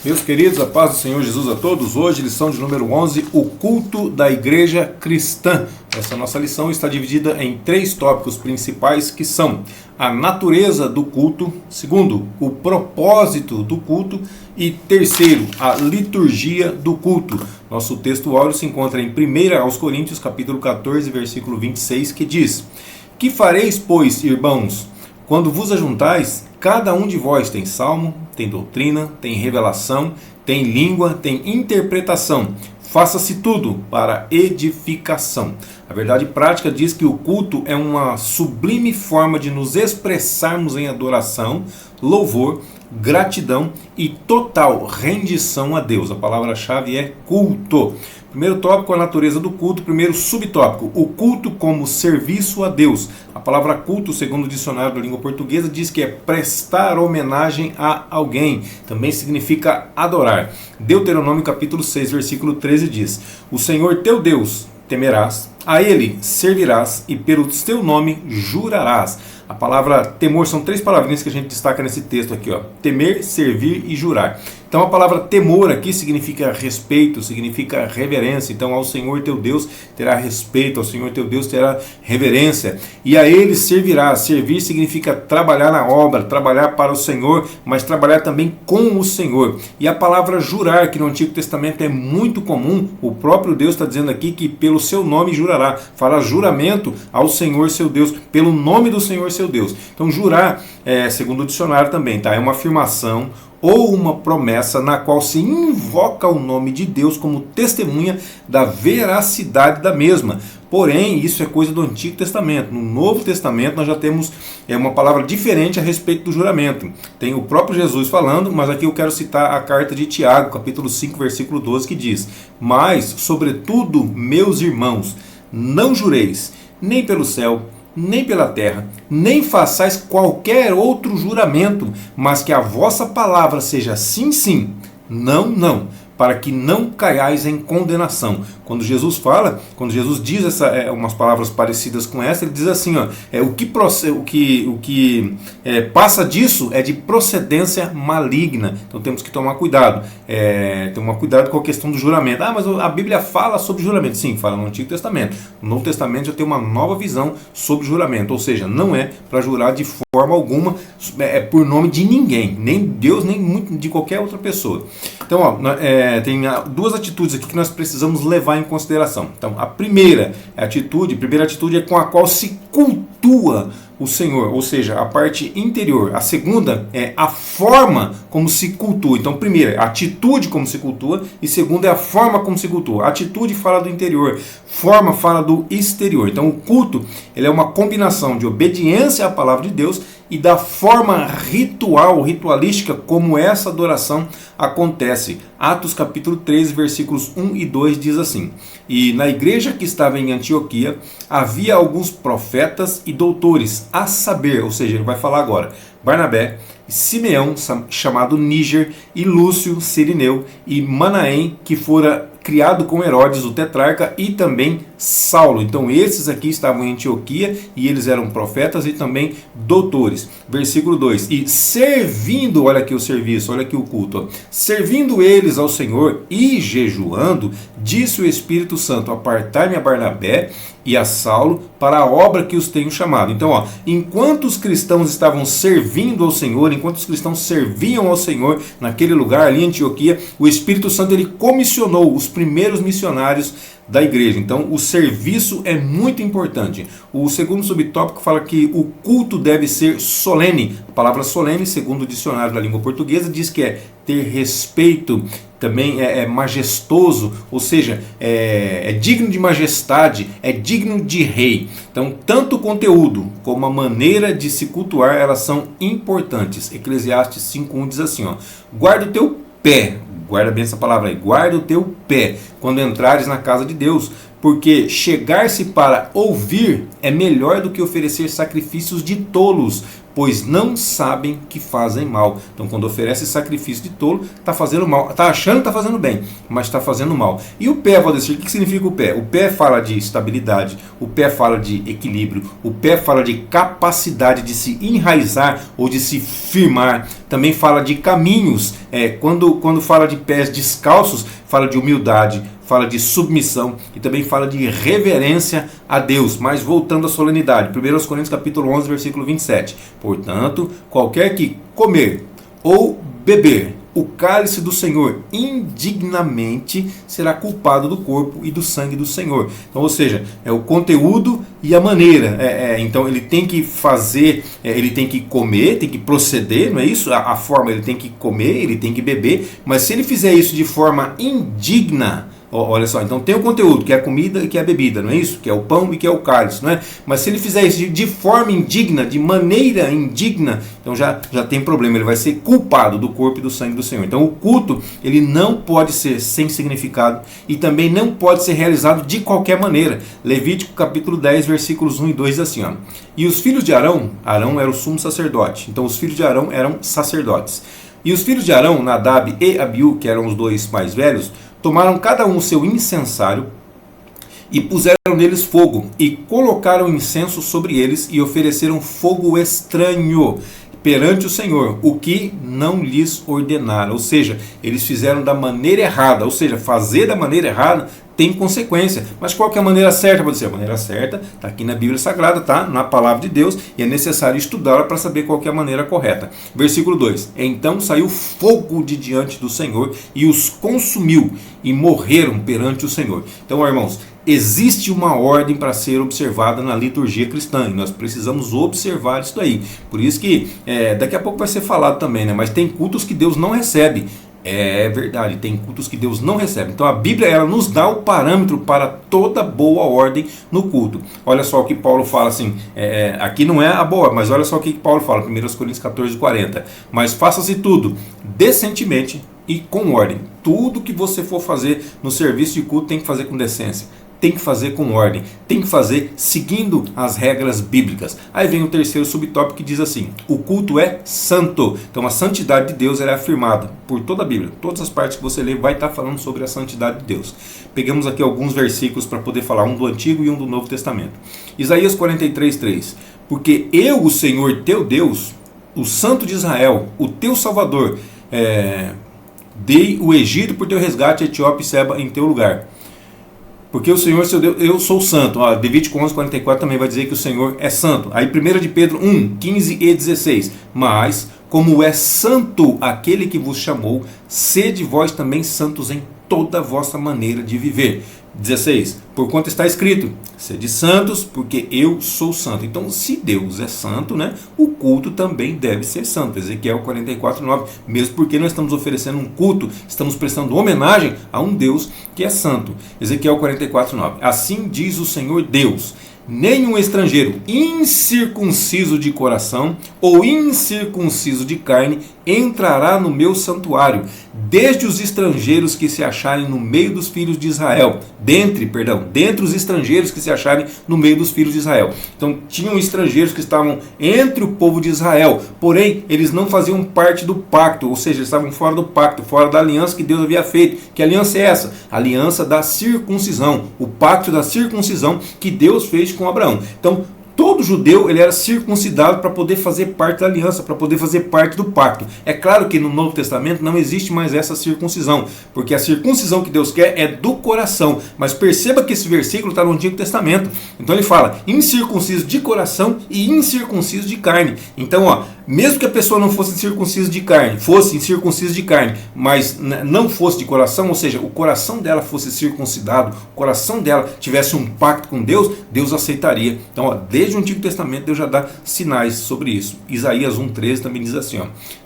Meus queridos, a paz do Senhor Jesus a todos. Hoje, lição de número 11, o culto da igreja cristã. Essa nossa lição está dividida em 3 tópicos principais, que são a natureza do culto, segundo, o propósito do culto e terceiro, a liturgia do culto. Nosso texto áureo se encontra em 1 aos Coríntios, capítulo 14, versículo 26, que diz: Que fareis, pois, irmãos, quando vos ajuntais? Cada um de vós tem salmo, tem doutrina, tem revelação, tem língua, tem interpretação. Faça-se tudo para edificação. A verdade prática diz que o culto é uma sublime forma de nos expressarmos em adoração, louvor, gratidão e total rendição a Deus. A palavra-chave é culto. Primeiro tópico, a natureza do culto. Primeiro subtópico, o culto como serviço a Deus. A palavra culto, segundo o dicionário da língua portuguesa, diz que é prestar homenagem a alguém. Também significa adorar. Deuteronômio capítulo 6, versículo 13 diz: O Senhor teu Deus temerás, a Ele servirás e pelo teu nome jurarás. A palavra temor, são 3 palavrinhas que a gente destaca nesse texto aqui, ó: temer, servir e jurar. Então a palavra temor aqui significa respeito, significa reverência. Então ao Senhor teu Deus terá respeito, ao Senhor teu Deus terá reverência. E a Ele servirá. Servir significa trabalhar na obra, trabalhar para o Senhor, mas trabalhar também com o Senhor. E a palavra jurar, que no Antigo Testamento é muito comum, o próprio Deus está dizendo aqui que pelo seu nome jurará. Fará juramento ao Senhor seu Deus, pelo nome do Senhor seu Deus. Então jurar, segundo o dicionário também, tá? É uma afirmação ou uma promessa na qual se invoca o nome de Deus como testemunha da veracidade da mesma. Porém, isso é coisa do Antigo Testamento. No Novo Testamento nós já temos uma palavra diferente a respeito do juramento. Tem o próprio Jesus falando, mas aqui eu quero citar a carta de Tiago, capítulo 5, versículo 12, que diz: Mas, sobretudo, meus irmãos, não jureis, nem pelo céu, nem pela terra, nem façais qualquer outro juramento, mas que a vossa palavra seja sim, sim, não, não, para que não caiais em condenação. Quando Jesus fala, quando Jesus diz umas palavras parecidas com essa, ele diz assim, ó, o que passa disso é de procedência maligna. Então temos que tomar cuidado. Tomar cuidado com a questão do juramento. Ah, mas a Bíblia fala sobre juramento. Sim, fala no Antigo Testamento. No Novo Testamento já tem uma nova visão sobre juramento. Ou seja, não é para jurar de forma alguma por nome de ninguém. Nem Deus, nem de qualquer outra pessoa. Então, ó, tem 2 atitudes aqui que nós precisamos levar em consideração. Então, a primeira atitude é com a qual se cultua o Senhor, ou seja, a parte interior. A segunda é a forma como se cultua. Então, primeira, a atitude como se cultua, e segunda é a forma como se cultua. A atitude fala do interior, forma fala do exterior. Então, o culto, ele é uma combinação de obediência à palavra de Deus e da forma ritualística como essa adoração acontece. Atos capítulo 13, versículos 1 e 2 diz assim: E na igreja que estava em Antioquia havia alguns profetas e doutores, a saber, ou seja, ele vai falar agora, Barnabé, Simeão, chamado Níger, e Lúcio, Cirineu, e Manaém, que fora criado com Herodes, o tetrarca, e também Saulo. Então esses aqui estavam em Antioquia e eles eram profetas e também doutores. Versículo 2: E servindo, olha aqui o serviço, olha aqui o culto, ó, servindo eles ao Senhor e jejuando, disse o Espírito Santo: Apartai-me a Barnabé e a Saulo para a obra que os tenho chamado. Então, ó, enquanto os cristãos estavam servindo ao Senhor, enquanto os cristãos serviam ao Senhor naquele lugar ali em Antioquia, o Espírito Santo ele comissionou os primeiros missionários da igreja. Então o serviço é muito importante. O segundo subtópico fala que o culto deve ser solene. A palavra solene, segundo o dicionário da língua portuguesa, diz que é ter respeito, também é majestoso, ou seja, é digno de majestade, é digno de rei. Então tanto o conteúdo como a maneira de se cultuar, elas são importantes. Eclesiastes 5:1 diz assim, ó: Guarda o teu pé, guarda bem essa palavra aí, guarda o teu pé quando entrares na casa de Deus, porque chegar-se para ouvir é melhor do que oferecer sacrifícios de tolos, pois não sabem que fazem mal. Então, quando oferece sacrifício de tolo, está fazendo mal. Está achando que está fazendo bem, mas está fazendo mal. E o pé, Valdecir, o que significa o pé? O pé fala de estabilidade, o pé fala de equilíbrio, o pé fala de capacidade de se enraizar ou de se firmar. Também fala de caminhos. Quando fala de pés descalços, fala de humildade, fala de submissão e também fala de reverência a Deus. Mas voltando à solenidade, 1 Coríntios capítulo 11, versículo 27. Portanto, qualquer que comer ou beber o cálice do Senhor indignamente será culpado do corpo e do sangue do Senhor. Então, ou seja, é o conteúdo e a maneira. Então ele tem que fazer, ele tem que comer, tem que proceder, não é isso? A forma, ele tem que comer, ele tem que beber, mas se ele fizer isso de forma indigna, olha só, então tem o conteúdo, que é a comida e que é a bebida, não é isso? Que é o pão e que é o cálice, não é? Mas se ele fizer isso de forma indigna, de maneira indigna, então já tem problema, ele vai ser culpado do corpo e do sangue do Senhor. Então o culto, ele não pode ser sem significado e também não pode ser realizado de qualquer maneira. Levítico capítulo 10, versículos 1 e 2 assim, ó. E os filhos de Arão, Arão era o sumo sacerdote, então os filhos de Arão eram sacerdotes. E os filhos de Arão, Nadab e Abiú, que eram os dois mais velhos, tomaram cada um o seu incensário e puseram neles fogo e colocaram incenso sobre eles e ofereceram fogo estranho perante o Senhor, o que não lhes ordenara. Ou seja, eles fizeram da maneira errada. Ou seja, fazer da maneira errada tem consequência. Mas qual que é a maneira certa? Vou dizer, a maneira certa está aqui na Bíblia Sagrada, tá? Na palavra de Deus, e é necessário estudá-la para saber qual que é a maneira correta. Versículo 2. Então saiu fogo de diante do Senhor e os consumiu e morreram perante o Senhor. Então, irmãos, existe uma ordem para ser observada na liturgia cristã e nós precisamos observar isso daí. Por isso que daqui a pouco vai ser falado também, né? Mas tem cultos que Deus não recebe. É verdade, tem cultos que Deus não recebe. Então a Bíblia, ela nos dá o parâmetro para toda boa ordem no culto. Olha só o que Paulo fala assim, aqui não é a boa, mas olha só o que Paulo fala, 1 Coríntios 14, 40. Mas faça-se tudo decentemente e com ordem. Tudo que você for fazer no serviço de culto tem que fazer com decência. Tem que fazer com ordem, tem que fazer seguindo as regras bíblicas. Aí vem o terceiro subtópico que diz assim: o culto é santo. Então a santidade de Deus é afirmada por toda a Bíblia. Todas as partes que você lê vai estar falando sobre a santidade de Deus. Pegamos aqui alguns versículos para poder falar, um do Antigo e um do Novo Testamento. Isaías 43, 3. Porque eu, o Senhor teu Deus, o Santo de Israel, o teu Salvador, dei o Egito por teu resgate, a Etiópia e Seba em teu lugar. Porque o Senhor, seu Deus, eu sou santo. Levítico 11, 44 também vai dizer que o Senhor é santo. Aí 1 de Pedro 1, 15 e 16. Mas, como é santo aquele que vos chamou, sede vós também santos em toda a vossa maneira de viver. 16. Porquanto está escrito, sede santos, porque eu sou santo. Então, se Deus é santo, né, o culto também deve ser santo. Ezequiel 44, 9. Mesmo porque nós estamos oferecendo um culto, estamos prestando homenagem a um Deus que é santo. Ezequiel 44, 9. Assim diz o Senhor Deus: nenhum estrangeiro incircunciso de coração ou incircunciso de carne entrará no meu santuário, desde os estrangeiros que se acharem no meio dos filhos de Israel. Dentre os estrangeiros que se acharem no meio dos filhos de Israel. Então tinham estrangeiros que estavam entre o povo de Israel, porém eles não faziam parte do pacto, ou seja, eles estavam fora do pacto, fora da aliança que Deus havia feito. Que aliança é essa? A aliança da circuncisão, o pacto da circuncisão que Deus fez com Abraão. Então todo judeu ele era circuncidado para poder fazer parte da aliança, para poder fazer parte do pacto. É claro que no Novo Testamento não existe mais essa circuncisão, porque a circuncisão que Deus quer é do coração. Mas perceba que esse versículo está no Antigo Testamento. Então ele fala incircunciso de coração e incircunciso de carne. Então, mesmo que a pessoa não fosse incircunciso de carne, fosse incircunciso de carne, mas não fosse de coração, ou seja, o coração dela fosse circuncidado, o coração dela tivesse um pacto com Deus, Deus aceitaria. Então, desde o Antigo Testamento Deus já dá sinais sobre isso. Isaías 1,13 também diz assim: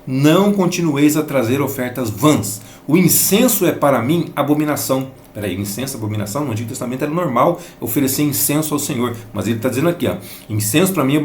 não continueis a trazer ofertas vãs, o incenso é para mim abominação. Peraí, incenso, abominação? No Antigo Testamento era normal oferecer incenso ao Senhor, mas ele está dizendo aqui, incenso para mim é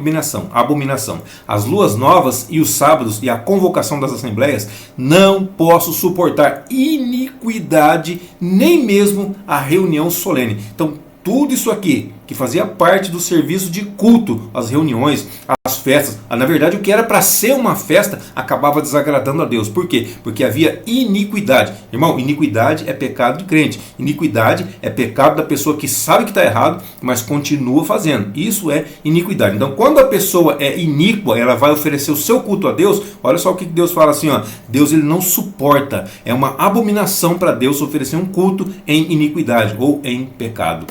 abominação. As luas novas e os sábados e a convocação das assembleias, não posso suportar iniquidade, nem mesmo a reunião solene. Então, tudo isso aqui que fazia parte do serviço de culto, as reuniões, as festas. Na verdade, o que era para ser uma festa acabava desagradando a Deus. Por quê? Porque havia iniquidade. Irmão, iniquidade é pecado de crente. Iniquidade é pecado da pessoa que sabe que está errado, mas continua fazendo. Isso é iniquidade. Então, quando a pessoa é iníqua, ela vai oferecer o seu culto a Deus. Olha só o que Deus fala assim, ó. Deus, ele não suporta. É uma abominação para Deus oferecer um culto em iniquidade ou em pecado.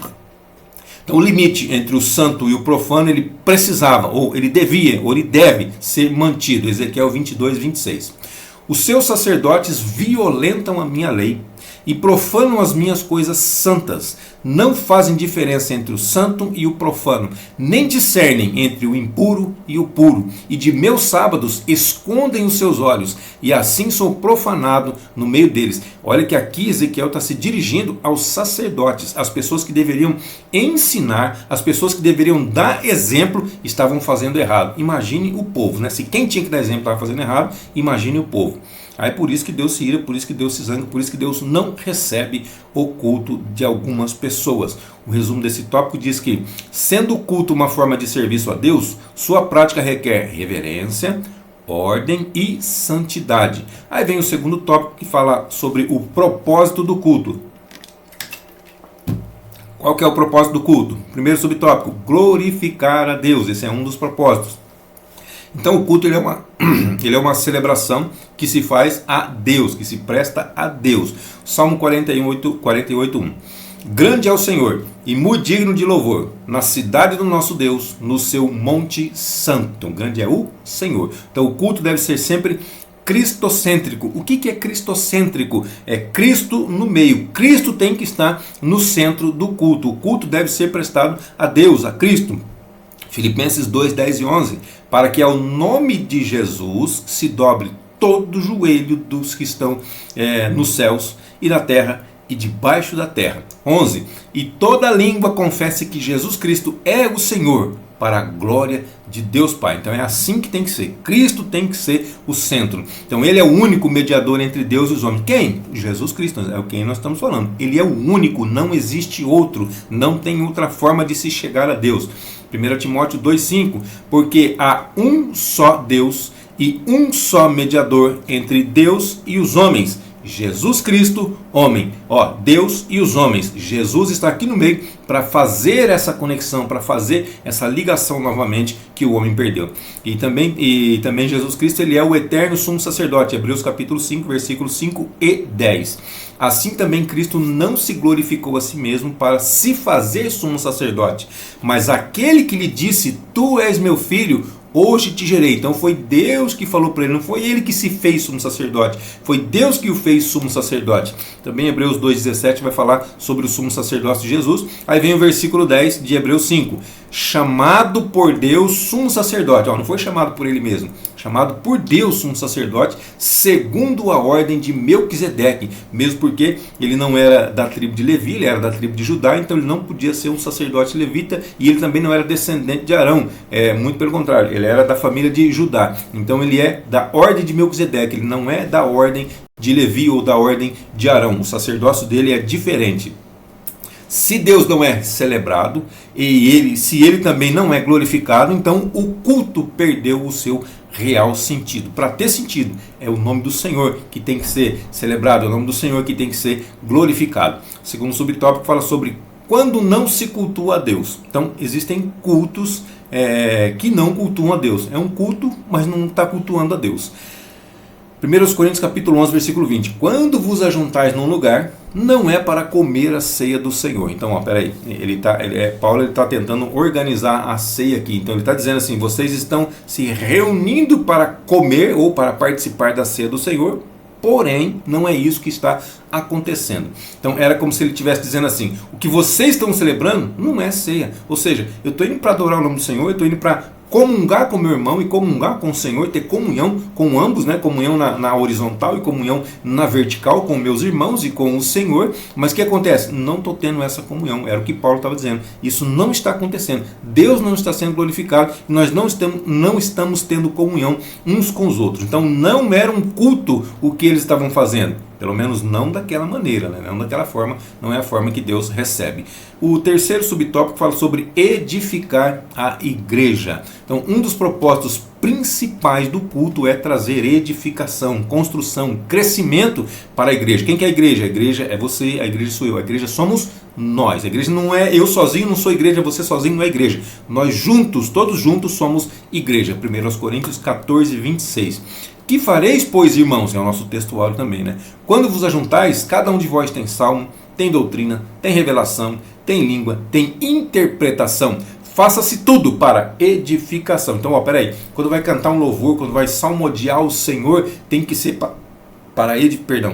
Então, o limite entre o santo e o profano, ele precisava, ou ele devia, ou ele deve ser mantido. Ezequiel 22, 26. Os seus sacerdotes violentam a minha lei e profanam as minhas coisas santas. Não fazem diferença entre o santo e o profano, nem discernem entre o impuro e o puro. E de meus sábados escondem os seus olhos, e assim sou profanado no meio deles. Olha que aqui Ezequiel está se dirigindo aos sacerdotes, as pessoas que deveriam ensinar, as pessoas que deveriam dar exemplo, estavam fazendo errado. Imagine o povo, né? Se quem tinha que dar exemplo estava fazendo errado, imagine o povo. Aí por isso que Deus se ira, por isso que Deus se zanga, por isso que Deus não recebe o culto de algumas pessoas. O resumo desse tópico diz que, sendo o culto uma forma de serviço a Deus, sua prática requer reverência, ordem e santidade. Aí vem o segundo tópico que fala sobre o propósito do culto. Qual que é o propósito do culto? Primeiro subtópico, glorificar a Deus. Esse é um dos propósitos. Então o culto ele é uma celebração que se faz a Deus, que se presta a Deus. Salmo 48:1. Grande é o Senhor e muito digno de louvor na cidade do nosso Deus, no seu monte santo. Grande é o Senhor. Então o culto deve ser sempre cristocêntrico. O que é cristocêntrico? É Cristo no meio. Cristo tem que estar no centro do culto. O culto deve ser prestado a Deus, a Cristo. Filipenses 2, 10 e 11, para que ao nome de Jesus se dobre todo o joelho dos que estão nos céus e na terra e debaixo da terra. 11, e toda língua confesse que Jesus Cristo é o Senhor, para a glória de Deus Pai. Então é assim que tem que ser. Cristo tem que ser o centro. Então ele é o único mediador entre Deus e os homens. Quem? Jesus Cristo, é o quem nós estamos falando. Ele é o único, não existe outro, não tem outra forma de se chegar a Deus. 1 Timóteo 2,5, porque há um só Deus e um só mediador entre Deus e os homens, Jesus Cristo, homem. Deus e os homens. Jesus está aqui no meio para fazer essa conexão, para fazer essa ligação novamente que o homem perdeu. E também Jesus Cristo, ele é o eterno sumo sacerdote. Hebreus capítulo 5, versículos 5 e 10. Assim também Cristo não se glorificou a si mesmo para se fazer sumo sacerdote, mas aquele que lhe disse, tu és meu filho, hoje te gerei. Então foi Deus que falou para ele, não foi ele que se fez sumo sacerdote, foi Deus que o fez sumo sacerdote. Também Hebreus 2,17 vai falar sobre o sumo sacerdócio de Jesus. Aí vem o versículo 10 de Hebreus 5, chamado por Deus sumo sacerdote. Não foi chamado por ele mesmo, chamado por Deus sumo sacerdote, segundo a ordem de Melquisedeque, mesmo porque ele não era da tribo de Levi, ele era da tribo de Judá, então ele não podia ser um sacerdote levita, e ele também não era descendente de Arão, muito pelo contrário, ele era da família de Judá, então ele é da ordem de Melquisedeque, ele não é da ordem de Levi ou da ordem de Arão, o sacerdócio dele é diferente. Se Deus não é celebrado e se ele também não é glorificado, então o culto perdeu o seu real sentido. Para ter sentido, é o nome do Senhor que tem que ser celebrado, é o nome do Senhor que tem que ser glorificado. O segundo subtópico fala sobre quando não se cultua a Deus. Então existem cultos que não cultuam a Deus. É um culto, mas não está cultuando a Deus. 1 Coríntios capítulo 11, versículo 20. Quando vos ajuntais num lugar, não é para comer a ceia do Senhor. Então, peraí, Paulo está tentando organizar a ceia aqui. Então ele está dizendo assim, vocês estão se reunindo para comer ou para participar da ceia do Senhor, porém, não é isso que está acontecendo. Então era como se ele estivesse dizendo assim, o que vocês estão celebrando não é ceia. Ou seja, eu estou indo para adorar o nome do Senhor, eu estou indo para comungar com meu irmão e comungar com o Senhor, ter comunhão com ambos, né? Comunhão na horizontal e comunhão na vertical com meus irmãos e com o Senhor. Mas o que acontece? Não estou tendo essa comunhão, era o que Paulo estava dizendo. Isso não está acontecendo, Deus não está sendo glorificado e nós não estamos tendo comunhão uns com os outros. Então não era um culto o que eles estavam fazendo, Pelo menos não daquela maneira, né? Não daquela forma, não é a forma que Deus recebe. O terceiro subtópico fala sobre edificar a igreja. Então, um dos propósitos principais do culto é trazer edificação, construção, crescimento para a igreja. Quem que é a igreja? A igreja é você, a igreja sou eu, a igreja somos nós. A igreja não é eu sozinho, não sou igreja, você sozinho não é igreja. Nós juntos, todos juntos somos igreja. 1 Coríntios 14, 26. Que fareis, pois, irmãos? É o nosso textuário também, né? Quando vos ajuntais, cada um de vós tem salmo, tem doutrina, tem revelação, tem língua, tem interpretação. Faça-se tudo para edificação. Então, peraí. Quando vai cantar um louvor, quando vai salmodiar o Senhor, tem que ser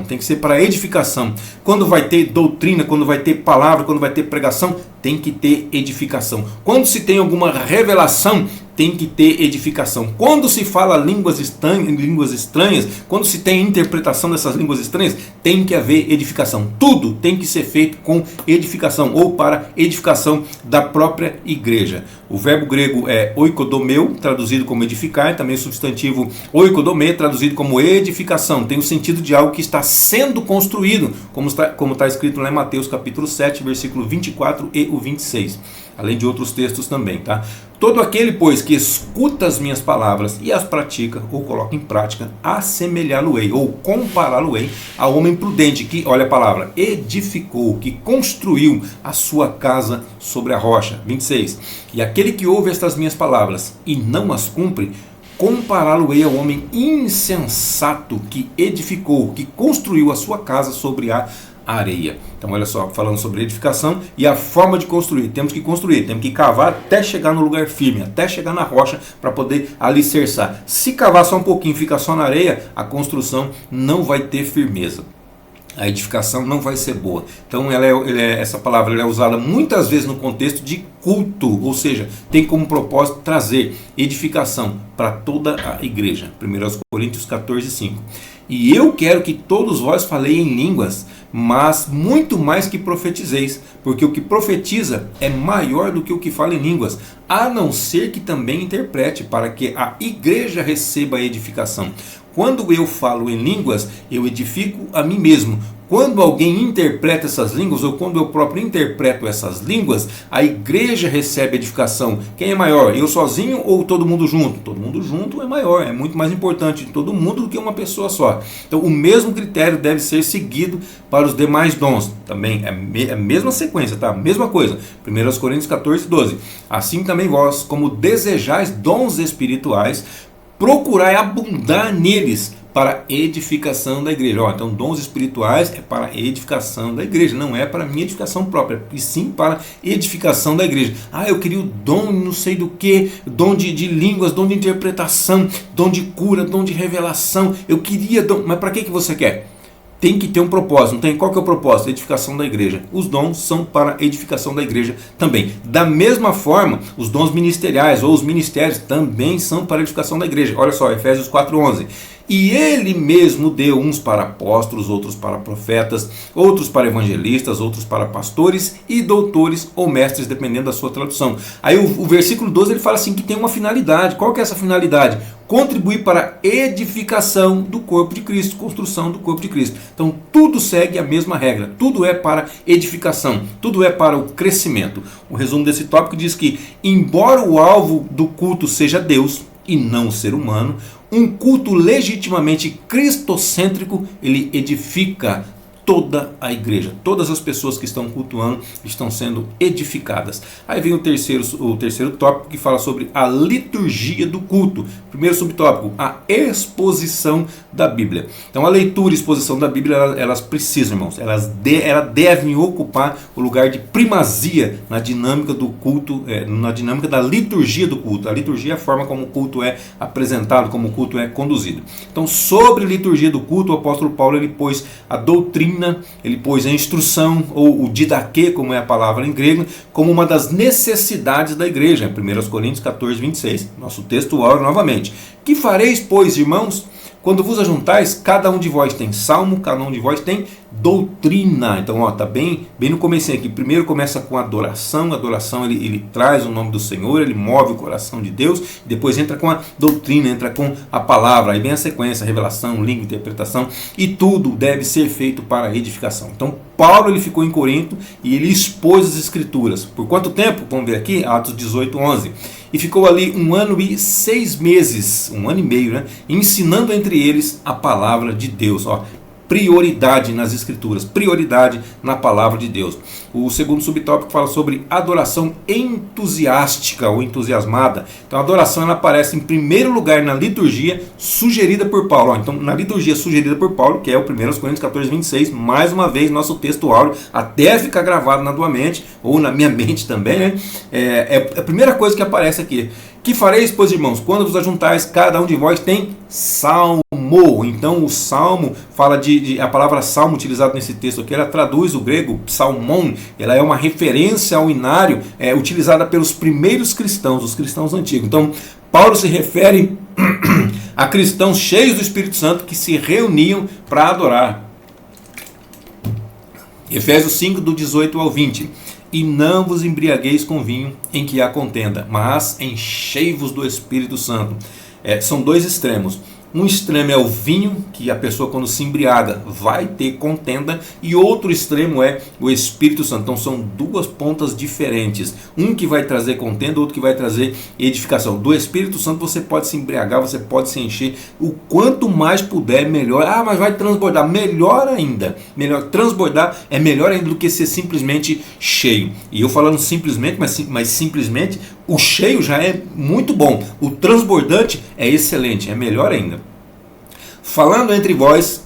tem que ser para edificação. Quando vai ter doutrina, quando vai ter palavra, quando vai ter pregação, tem que ter edificação. Quando se tem alguma revelação, tem que ter edificação. Quando se fala línguas estranhas, quando se tem interpretação dessas línguas estranhas, tem que haver edificação. Tudo tem que ser feito com edificação ou para edificação da própria igreja. O verbo grego é oikodomeu, traduzido como edificar, também o substantivo oikodome, traduzido como edificação. Tem o sentido de algo que está sendo construído, como está escrito lá em Mateus capítulo 7, versículo 24 e o 26. Além de outros textos também, tá? Todo aquele, pois, que escuta as minhas palavras e as pratica, ou coloca em prática, assemelhá-lo-ei, ou compará-lo-ei ao homem prudente que, olha a palavra, edificou, que construiu a sua casa sobre a rocha. 26. E aquele que ouve estas minhas palavras e não as cumpre, compará-lo-ei ao homem insensato que edificou, que construiu a sua casa sobre a areia. Então olha só, falando sobre edificação e a forma de construir. Temos que construir, temos que cavar até chegar no lugar firme, até chegar na rocha para poder alicerçar. Se cavar só um pouquinho e ficar só na areia, a construção não vai ter firmeza. A edificação não vai ser boa. Então essa palavra é usada muitas vezes no contexto de culto, ou seja, tem como propósito trazer edificação para toda a igreja. 1 Coríntios 14, 5. E eu quero que todos vós falei em línguas, mas muito mais que profetizeis, porque o que profetiza é maior do que o que fala em línguas, a não ser que também interprete, para que a igreja receba a edificação. Quando eu falo em línguas, eu edifico a mim mesmo. Quando alguém interpreta essas línguas, ou quando eu próprio interpreto essas línguas, a igreja recebe edificação. Quem é maior? Eu sozinho ou todo mundo junto? Todo mundo junto é maior, é muito mais importante todo mundo do que uma pessoa só. Então o mesmo critério deve ser seguido para os demais dons. Também é a mesma sequência, tá? Mesma coisa. 1 Coríntios 14, 12. Assim também vós, como desejais dons espirituais, procurai abundar neles para edificação da igreja. Então dons espirituais é para edificação da igreja, não é para minha edificação própria, e sim para edificação da igreja. Eu queria o dom não sei do que, dom de línguas, dom de interpretação, dom de cura, dom de revelação, eu queria dom, mas para que você quer? Tem que ter um propósito, não tem? Qual que é o propósito? Edificação da igreja. Os dons são para edificação da igreja também. Da mesma forma, os dons ministeriais ou os ministérios também são para edificação da igreja. Olha só, Efésios 4:11. E ele mesmo deu uns para apóstolos, outros para profetas, outros para evangelistas, outros para pastores e doutores ou mestres, dependendo da sua tradução. Aí o versículo 12 ele fala assim que tem uma finalidade. Qual que é essa finalidade? Contribuir para a edificação do corpo de Cristo, construção do corpo de Cristo. Então tudo segue a mesma regra, tudo é para edificação, tudo é para o crescimento. O resumo desse tópico diz que, embora o alvo do culto seja Deus e não o ser humano, um culto legitimamente cristocêntrico, ele edifica toda a igreja. Todas as pessoas que estão cultuando estão sendo edificadas. Aí vem o terceiro tópico, que fala sobre a liturgia do culto. Primeiro subtópico, a exposição da Bíblia. Então a leitura e exposição da Bíblia, elas precisam, irmãos, elas devem ocupar o lugar de primazia na dinâmica do culto, na dinâmica da liturgia do culto. A liturgia é a forma como o culto é apresentado, como o culto é conduzido. Então, sobre a liturgia do culto, o apóstolo Paulo ele pôs a doutrina, ele pôs a instrução, ou o didaquê, como é a palavra em grego, como uma das necessidades da igreja. 1 Coríntios 14, 26. Nosso texto ora novamente. Que fareis, pois, irmãos? Quando vos ajuntais, cada um de vós tem salmo, cada um de vós tem doutrina. Então, ó, tá bem no comecinho aqui. Primeiro começa com adoração. A adoração ele traz o nome do Senhor, ele move o coração de Deus. Depois entra com a doutrina, entra com a palavra. Aí vem a sequência, revelação, língua, interpretação. E tudo deve ser feito para edificação. Então, Paulo ele ficou em Corinto e ele expôs as Escrituras. Por quanto tempo? Vamos ver aqui, Atos 18, 11. E ficou ali 1 ano e 6 meses, 1 ano e meio, né? Ensinando entre eles a palavra de Deus. Ó, prioridade nas Escrituras, prioridade na palavra de Deus. O segundo subtópico fala sobre adoração entusiástica ou entusiasmada. Então a adoração ela aparece em primeiro lugar na liturgia sugerida por Paulo. Ó, então na liturgia sugerida por Paulo, que é o 1 Coríntios 14, 26, mais uma vez nosso texto áureo, até ficar gravado na tua mente, ou na minha mente também, né? É a primeira coisa que aparece aqui. Que fareis, pois, irmãos, quando vos ajuntais, cada um de vós tem salmo. Então o salmo fala a palavra salmo utilizada nesse texto aqui, ela traduz o grego psalmon, ela é uma referência ao inário utilizada pelos primeiros cristãos, os cristãos antigos. Então Paulo se refere a cristãos cheios do Espírito Santo que se reuniam para adorar. Efésios 5, do 18 ao 20. E não vos embriagueis com vinho em que há contenda, mas enchei-vos do Espírito Santo. São dois extremos. Um extremo é o vinho, que a pessoa quando se embriaga vai ter contenda, e outro extremo é o Espírito Santo. Então são duas pontas diferentes. Um que vai trazer contenda, outro que vai trazer edificação. Do Espírito Santo você pode se embriagar, você pode se encher. O quanto mais puder, melhor. Ah, mas vai transbordar. Melhor ainda. Melhor transbordar é melhor ainda do que ser simplesmente cheio. E eu falando simplesmente, mas simplesmente, o cheio já é muito bom. O transbordante é excelente, é melhor ainda. Falando entre vós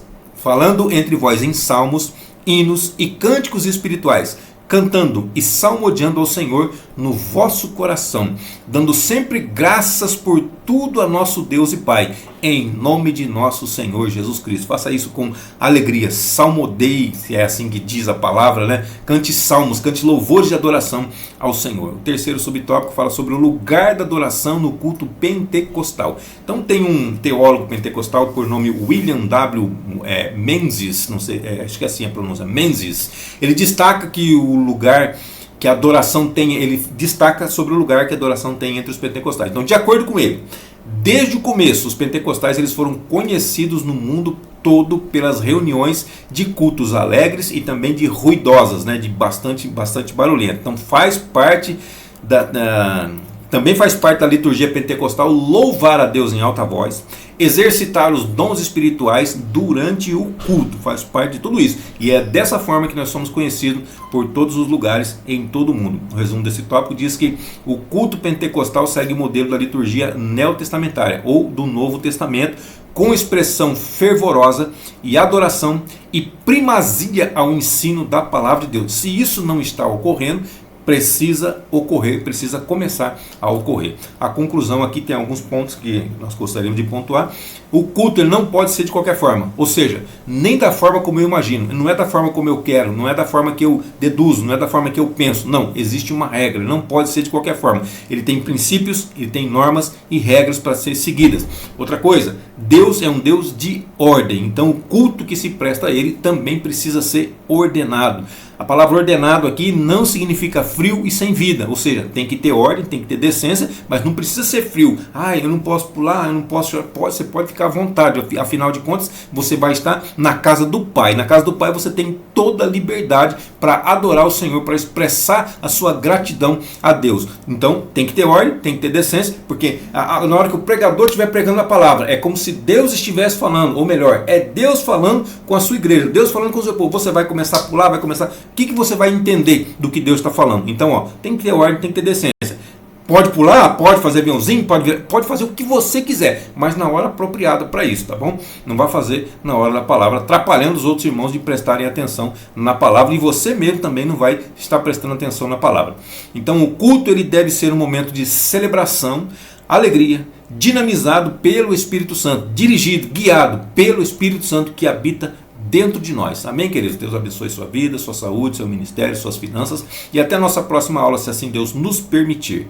em salmos, hinos e cânticos espirituais, cantando e salmodiando ao Senhor no vosso coração, dando sempre graças por tudo a nosso Deus e Pai, em nome de nosso Senhor Jesus Cristo. Faça isso com alegria, salmodeie, se é assim que diz a palavra, né? Cante salmos, cante louvores de adoração ao Senhor. O terceiro subtópico fala sobre o lugar da adoração no culto pentecostal. Então tem um teólogo pentecostal por nome William W. Menzies, não sei, acho que é assim a pronúncia, Menzies. Ele destaca que o lugar que a adoração tem, ele destaca sobre o lugar que a adoração tem entre os pentecostais. Então, de acordo com ele, desde o começo, os pentecostais eles foram conhecidos no mundo todo pelas reuniões de cultos alegres e também de ruidosas, né, de bastante barulhento. Então, também faz parte da liturgia pentecostal louvar a Deus em alta voz, exercitar os dons espirituais durante o culto, faz parte de tudo isso. E é dessa forma que nós somos conhecidos por todos os lugares em todo o mundo. O resumo desse tópico diz que o culto pentecostal segue o modelo da liturgia neotestamentária ou do Novo Testamento, com expressão fervorosa e adoração e primazia ao ensino da palavra de Deus. Se isso não está ocorrendo, precisa ocorrer, precisa começar a ocorrer. A conclusão aqui tem alguns pontos que nós gostaríamos de pontuar. O culto ele não pode ser de qualquer forma, ou seja, nem da forma como eu imagino, não é da forma como eu quero, não é da forma que eu deduzo, não é da forma que eu penso, não, existe uma regra, não pode ser de qualquer forma. Ele tem princípios, ele tem normas e regras para ser seguidas. Outra coisa, Deus é um Deus de ordem, então o culto que se presta a ele também precisa ser ordenado. A palavra ordenado aqui não significa frio e sem vida, ou seja, tem que ter ordem, tem que ter decência, mas não precisa ser frio. Eu não posso pular, eu não posso chorar. Você pode ficar à vontade, afinal de contas, você vai estar na casa do Pai. Na casa do Pai você tem toda a liberdade para adorar o Senhor, para expressar a sua gratidão a Deus. Então tem que ter ordem, tem que ter decência, porque na hora que o pregador estiver pregando a palavra, é como se Deus estivesse falando, ou melhor, é Deus falando com a sua igreja, Deus falando com o seu povo. Você vai começar a pular, vai começar... O que você vai entender do que Deus está falando? Então, tem que ter ordem, tem que ter decência. Pode pular, pode fazer aviãozinho, pode fazer o que você quiser, mas na hora apropriada para isso, tá bom? Não vai fazer na hora da palavra, atrapalhando os outros irmãos de prestarem atenção na palavra, e você mesmo também não vai estar prestando atenção na palavra. Então, o culto ele deve ser um momento de celebração, alegria, dinamizado pelo Espírito Santo, dirigido, guiado pelo Espírito Santo que habita dentro de nós. Amém, queridos? Deus abençoe sua vida, sua saúde, seu ministério, suas finanças, e até a nossa próxima aula, se assim Deus nos permitir.